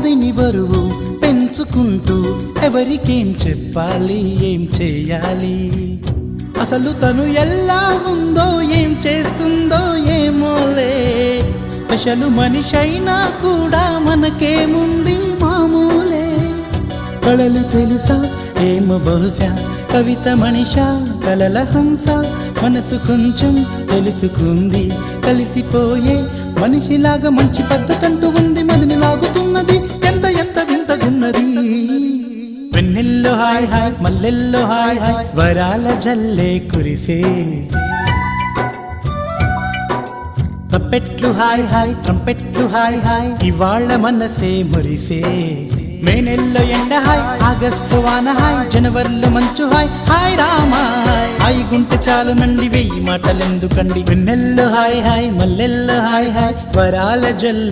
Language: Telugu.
మదిని బరువు పెంచుకుంటూ ఎవరికేం చెప్పాలి, ఏం చేయాలి, అసలు తను ఎలా ఉందో, ఏం చేస్తుందో ఏమోలే. స్పెషల్ మనిషైనా కూడా మనకేముంది మామూలే. కళలు తెలుసా ఏమో బహుశా, కవిత మనిషా కలల హంస, మనసు కొంచెం తెలుసుకుంది, కలిసిపోయే మనిషిలాగా మంచి పద్ధతంటూ ఉంది, మదిని లాగుతున్నది ఎంత ఎంత వింతగున్నది. వెన్నెల్లో హాయ్ హాయ్, మల్లెల్లో హాయ్ హాయ్, వరాల జల్లే కురిసే. తప్పెట్లు హాయ్ హాయ్, ట్రంపెట్లు హాయ్ హాయ్, ఇవాళ మనసే మురిసే. మే నెల్లో ఎండ హాయ్, ఆగస్టు వాన హాయ్, జనవరిలో మంచు హాయ్, హాయ్ రామా హాయ్ గుంటె చాలు నండి, వెయ్యి మాటలెందుకండి. వెన్నెల్లో హాయ్ హాయ్, మల్లెల్లో హాయ్ హాయ్, వరాల జల్